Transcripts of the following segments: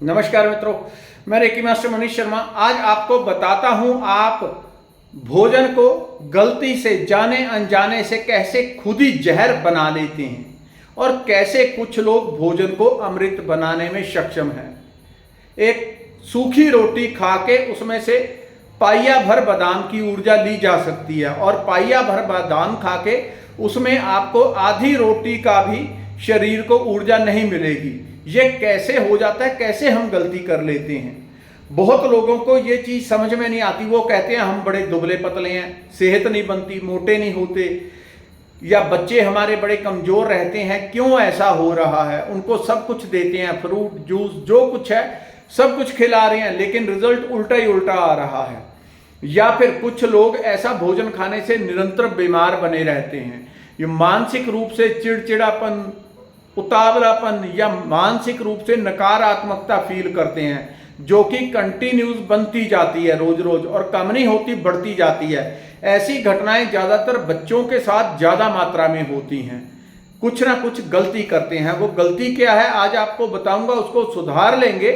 नमस्कार मित्रों, मैं रेकी मास्टर मनीष शर्मा। आज आपको बताता हूं आप भोजन को गलती से जाने अनजाने से कैसे खुद ही जहर बना लेते हैं और कैसे कुछ लोग भोजन को अमृत बनाने में सक्षम हैं। एक सूखी रोटी खा के उसमें से पाइया भर बादाम की ऊर्जा ली जा सकती है और पाइया भर बादाम खा के उसमें आपको आधी रोटी का भी शरीर को ऊर्जा नहीं मिलेगी। ये कैसे हो जाता है, कैसे हम गलती कर लेते हैं? बहुत लोगों को ये चीज़ समझ में नहीं आती। वो कहते हैं हम बड़े दुबले पतले हैं, सेहत नहीं बनती, मोटे नहीं होते, या बच्चे हमारे बड़े कमज़ोर रहते हैं। क्यों ऐसा हो रहा है? उनको सब कुछ देते हैं, फ्रूट जूस जो कुछ है सब कुछ खिला रहे हैं, लेकिन रिजल्ट उल्टा ही उल्टा आ रहा है। या फिर कुछ लोग ऐसा भोजन खाने से निरंतर बीमार बने रहते हैं। ये मानसिक रूप से चिड़चिड़ापन, उतावलापन या मानसिक रूप से नकारात्मकता फील करते हैं, जो कि कंटिन्यूस बनती जाती है रोज रोज और कम नहीं होती, बढ़ती जाती है। ऐसी घटनाएं ज़्यादातर बच्चों के साथ ज़्यादा मात्रा में होती हैं। कुछ ना कुछ गलती करते हैं। वो गलती क्या है आज आपको बताऊंगा। उसको सुधार लेंगे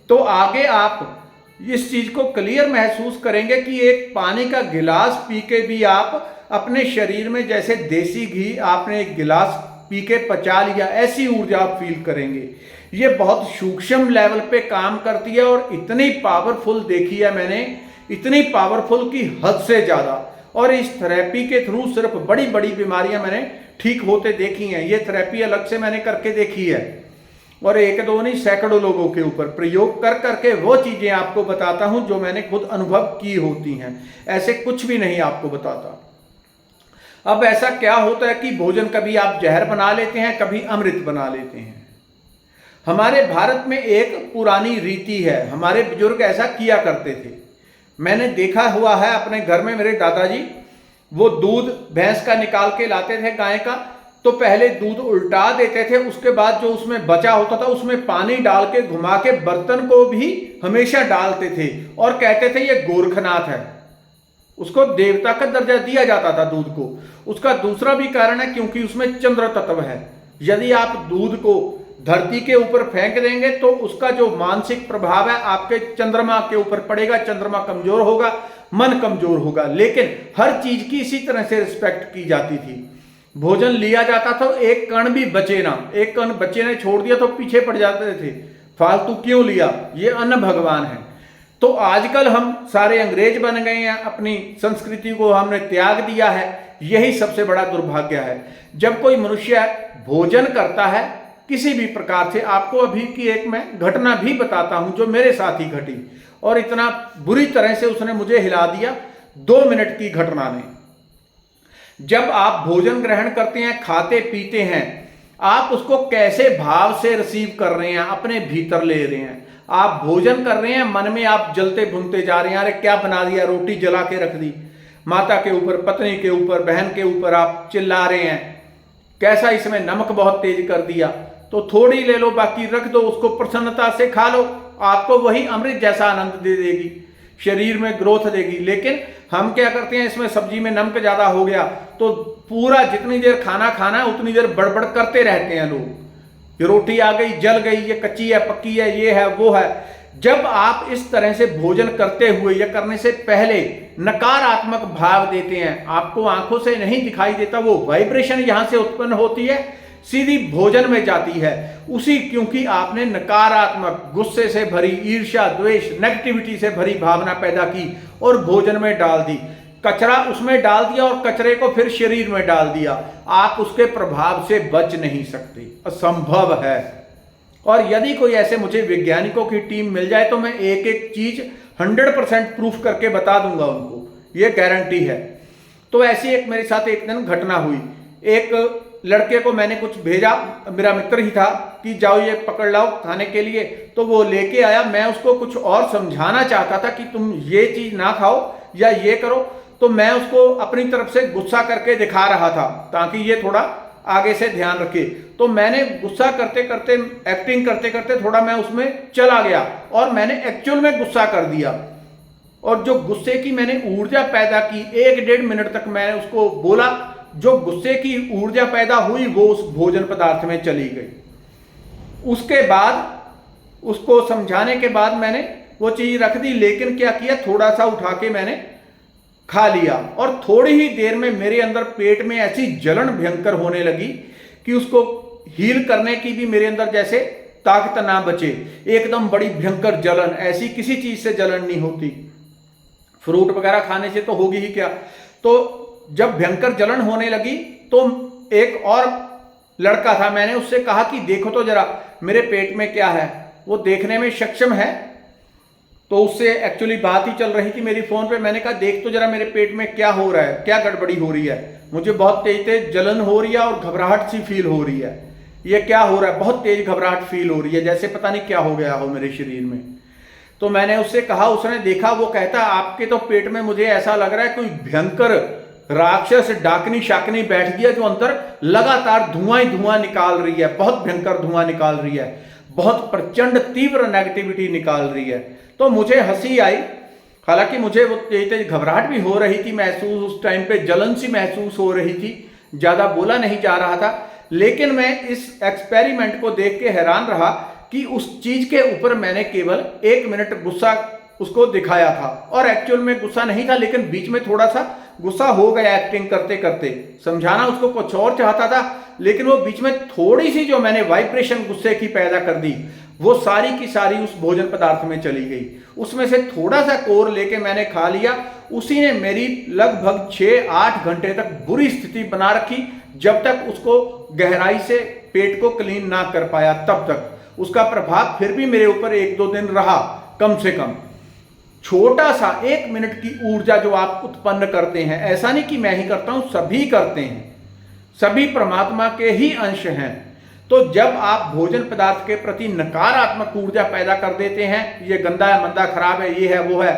तो आगे आप इस चीज़ को क्लियर महसूस करेंगे कि एक पानी का गिलास पी के भी आप अपने शरीर में जैसे देसी घी आपने एक गिलास पी के पचा लिया, ऐसी ऊर्जा आप फील करेंगे। ये बहुत सूक्ष्म लेवल पे काम करती है और इतनी पावरफुल देखी है मैंने, इतनी पावरफुल की हद से ज़्यादा। और इस थेरेपी के थ्रू सिर्फ बड़ी बड़ी बीमारियां मैंने ठीक होते देखी हैं। ये थेरेपी अलग से मैंने करके देखी है और एक दो नहीं सैकड़ों लोगों के ऊपर प्रयोग कर करके वो चीज़ें आपको बताता हूं जो मैंने खुद अनुभव की होती हैं। ऐसे कुछ भी नहीं आपको बताता। अब ऐसा क्या होता है कि भोजन कभी आप जहर बना लेते हैं, कभी अमृत बना लेते हैं। हमारे भारत में एक पुरानी रीति है, हमारे बुजुर्ग ऐसा किया करते थे। मैंने देखा हुआ है अपने घर में। मेरे दादाजी वो दूध भैंस का निकाल के लाते थे, गाय का, तो पहले दूध उल्टा देते थे, उसके बाद जो उसमें बचा होता था उसमें पानी डाल के घुमा के बर्तन को भी हमेशा डालते थे और कहते थे ये गोरखनाथ है। उसको देवता का दर्जा दिया जाता था दूध को। उसका दूसरा भी कारण है क्योंकि उसमें चंद्र तत्व है। यदि आप दूध को धरती के ऊपर फेंक देंगे तो उसका जो मानसिक प्रभाव है आपके चंद्रमा के ऊपर पड़ेगा। चंद्रमा कमजोर होगा, मन कमजोर होगा। लेकिन हर चीज की इसी तरह से रिस्पेक्ट की जाती थी। भोजन लिया जाता था, एक कण भी बचे ना। एक कण बच्चे ने छोड़ दिया तो पीछे पड़ जाते थे, फालतू क्यों लिया, ये अन्न भगवान है। तो आजकल हम सारे अंग्रेज बन गए हैं, अपनी संस्कृति को हमने त्याग दिया है। यही सबसे बड़ा दुर्भाग्य है। जब कोई मनुष्य भोजन करता है किसी भी प्रकार से, आपको अभी की एक मैं घटना भी बताता हूं जो मेरे साथ ही घटी और इतना बुरी तरह से उसने मुझे हिला दिया 2 मिनट की घटना ने। जब आप भोजन ग्रहण करते हैं, खाते पीते हैं, आप उसको कैसे भाव से रिसीव कर रहे हैं, अपने भीतर ले रहे हैं। आप भोजन कर रहे हैं, मन में आप जलते भुनते जा रहे हैं, अरे क्या बना दिया, रोटी जला के रख दी, माता के ऊपर, पत्नी के ऊपर, बहन के ऊपर आप चिल्ला रहे हैं, कैसा इसमें नमक बहुत तेज कर दिया, तो थोड़ी ले लो, बाकी रख दो, उसको प्रसन्नता से खा लो। आपको वही अमृत जैसा आनंद दे देगी, शरीर में ग्रोथ देगी। लेकिन हम क्या करते हैं, इसमें सब्जी में नमक ज्यादा हो गया तो पूरा जितनी देर खाना खाना है उतनी देर बड़बड़ करते रहते हैं लोग। ये रोटी आ गई, जल गई, ये कच्ची है, पक्की है, ये है, वो है। जब आप इस तरह से भोजन करते हुए या करने से पहले नकारात्मक भाव देते हैं, आपको आंखों से नहीं दिखाई देता, वो वाइब्रेशन यहां से उत्पन्न होती है, सीधी भोजन में जाती है उसी, क्योंकि आपने नकारात्मक, गुस्से से भरी, ईर्ष्या, द्वेष, नेगेटिविटी से भरी भावना पैदा की और भोजन में डाल दी। कचरा उसमें डाल दिया और कचरे को फिर शरीर में डाल दिया। आप उसके प्रभाव से बच नहीं सकते, असंभव है। और यदि कोई ऐसे मुझे वैज्ञानिकों की टीम मिल जाए तो मैं एक एक चीज 100% प्रूफ करके बता दूंगा उनको, ये गारंटी है। तो ऐसी एक मेरे साथ एक दिन घटना हुई। एक लड़के को मैंने कुछ भेजा, मेरा मित्र ही था, कि जाओ ये पकड़ लाओ खाने के लिए, तो वो लेके आया। मैं उसको कुछ और समझाना चाहता था कि तुम ये चीज ना खाओ या ये करो, तो मैं उसको अपनी तरफ से गुस्सा करके दिखा रहा था ताकि ये थोड़ा आगे से ध्यान रखे। तो मैंने गुस्सा करते करते, एक्टिंग करते करते थोड़ा मैं उसमें चला गया और मैंने एक्चुअल में गुस्सा कर दिया। और जो गुस्से की मैंने ऊर्जा पैदा की, 1-1.5 मिनट तक मैंने उसको बोला, जो गुस्से की ऊर्जा पैदा हुई वो उस भोजन पदार्थ में चली गई। उसके बाद उसको समझाने के बाद मैंने वो चीज़ रख दी, लेकिन क्या किया, थोड़ा सा उठा के मैंने खा लिया और थोड़ी ही देर में मेरे अंदर पेट में ऐसी जलन भयंकर होने लगी कि उसको हील करने की भी मेरे अंदर जैसे ताकत ना बचे। एकदम बड़ी भयंकर जलन, ऐसी किसी चीज से जलन नहीं होती, फ्रूट वगैरह खाने से तो होगी ही क्या। तो जब भयंकर जलन होने लगी तो एक और लड़का था, मैंने उससे कहा कि देखो तो जरा मेरे पेट में क्या है। वो देखने में सक्षम है, तो उससे एक्चुअली बात ही चल रही थी मेरी फोन पे। मैंने कहा देख तो जरा मेरे पेट में क्या हो रहा है, क्या गड़बड़ी हो रही है, मुझे बहुत तेज तेज जलन हो रही है और घबराहट सी फील हो रही है, ये क्या हो रहा है, बहुत तेज घबराहट फील हो रही है, जैसे पता नहीं क्या हो गया हो मेरे शरीर में। तो मैंने उससे कहा, उसने देखा, वो कहता आपके तो पेट में मुझे ऐसा लग रहा है कोई भयंकर राक्षस डाकनी शाकनी बैठ गया जो अंदर लगातार धुआं ही धुआं निकाल रही है, बहुत भयंकर धुआं निकाल रही है, बहुत प्रचंड तीव्र नेगेटिविटी निकाल रही है। तो मुझे हंसी आई, हालांकि मुझे वो तेज तेज घबराहट भी हो रही थी महसूस, उस टाइम पे जलन सी महसूस हो रही थी, ज्यादा बोला नहीं जा रहा था। लेकिन मैं इस एक्सपेरिमेंट को देख के हैरान रहा कि उस चीज के ऊपर मैंने केवल 1 मिनट गुस्सा उसको दिखाया था, और एक्चुअल में गुस्सा नहीं था, लेकिन बीच में थोड़ा सा गुस्सा हो गया एक्टिंग करते करते। समझाना उसको कुछ और चाहता था, लेकिन वो बीच में थोड़ी सी जो मैंने वाइब्रेशन गुस्से की पैदा कर दी, वो सारी की सारी उस भोजन पदार्थ में चली गई। उसमें से थोड़ा सा कोर लेके मैंने खा लिया, उसी ने मेरी लगभग 6-8 घंटे तक बुरी स्थिति बना रखी, जब तक उसको गहराई से पेट को क्लीन ना कर पाया तब तक। उसका प्रभाव फिर भी मेरे ऊपर 1-2 दिन रहा कम से कम। छोटा सा 1 मिनट की ऊर्जा जो आप उत्पन्न करते हैं, ऐसा नहीं कि मैं ही करता हूं, सभी करते हैं, सभी परमात्मा के ही अंश हैं। तो जब आप भोजन पदार्थ के प्रति नकारात्मक ऊर्जा पैदा कर देते हैं, ये गंदा है, मंदा, खराब है, ये है, वो है,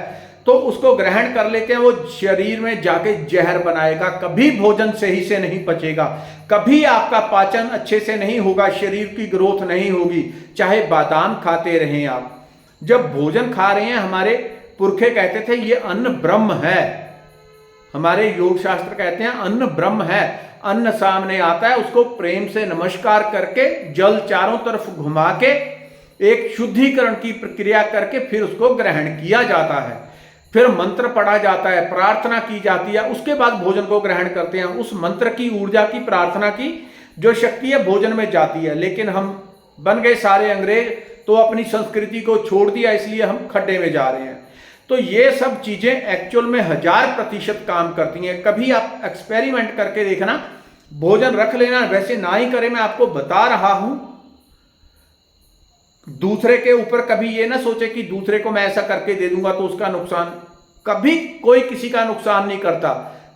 तो उसको ग्रहण कर लेते हैं, वो शरीर में जाके जहर बनाएगा, कभी भोजन सही से नहीं पचेगा, कभी आपका पाचन अच्छे से नहीं होगा, शरीर की ग्रोथ नहीं होगी, चाहे बादाम खाते रहें आप। जब भोजन खा रहे हैं, हमारे पुरखे कहते थे ये अन्न ब्रह्म है, हमारे योग शास्त्र कहते हैं अन्न ब्रह्म है। अन्न सामने आता है, उसको प्रेम से नमस्कार करके जल चारों तरफ घुमा के एक शुद्धिकरण की प्रक्रिया करके फिर उसको ग्रहण किया जाता है, फिर मंत्र पढ़ा जाता है, प्रार्थना की जाती है, उसके बाद भोजन को ग्रहण करते हैं। उस मंत्र की ऊर्जा की, प्रार्थना की जो शक्ति है भोजन में जाती है। लेकिन हम बन गए सारे अंग्रेज, तो अपनी संस्कृति को छोड़ दिया, इसलिए हम खड्डे में जा रहे हैं। तो ये सब चीजें एक्चुअल में 1000% काम करती हैं। कभी आप एक्सपेरिमेंट करके देखना, भोजन रख लेना, वैसे ना ही करें, मैं आपको बता रहा हूं। दूसरे के ऊपर कभी ये ना सोचे कि दूसरे को मैं ऐसा करके दे दूंगा तो उसका नुकसान, कभी कोई किसी का नुकसान नहीं करता।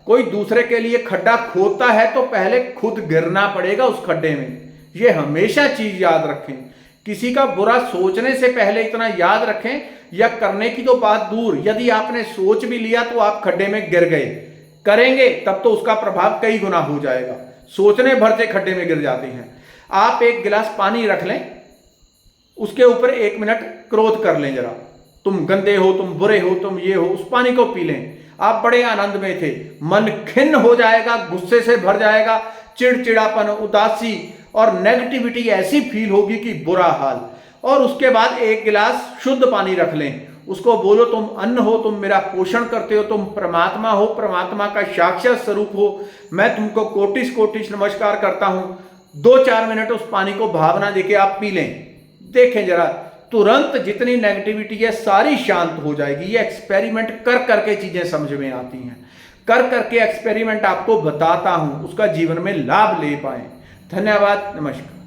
कोई दूसरे के लिए खड्डा खोदता है तो पहले खुद गिरना पड़ेगा उस खड्डे में, ये हमेशा चीज याद रखें। किसी का बुरा सोचने से पहले इतना याद रखें, या करने की तो बात दूर, यदि आपने सोच भी लिया तो आप खड्डे में गिर गए, करेंगे तब तो उसका प्रभाव कई गुना हो जाएगा। सोचने भर से खड्डे में गिर जाते हैं। आप एक गिलास पानी रख लें, उसके ऊपर 1 मिनट क्रोध कर लें, जरा तुम गंदे हो, तुम बुरे हो, तुम ये हो, उस पानी को पी लें। आप बड़े आनंद में थे, मन खिन्न हो जाएगा, गुस्से से भर जाएगा, चिड़चिड़ापन, उदासी और नेगेटिविटी ऐसी फील होगी कि बुरा हाल। और उसके बाद 1 गिलास शुद्ध पानी रख लें, उसको बोलो तुम अन्न हो, तुम मेरा पोषण करते हो, तुम परमात्मा हो, परमात्मा का साक्षात स्वरूप हो, मैं तुमको कोटिस कोटिस नमस्कार करता हूं। 2-4 मिनट उस पानी को भावना देके आप पी लें, देखें जरा, तुरंत जितनी नेगेटिविटी है सारी शांत हो जाएगी। ये एक्सपेरिमेंट कर करके चीजें समझ में आती हैं, कर करके एक्सपेरिमेंट आपको बताता हूं, उसका जीवन में लाभ ले पाए। धन्यवाद, नमस्कार।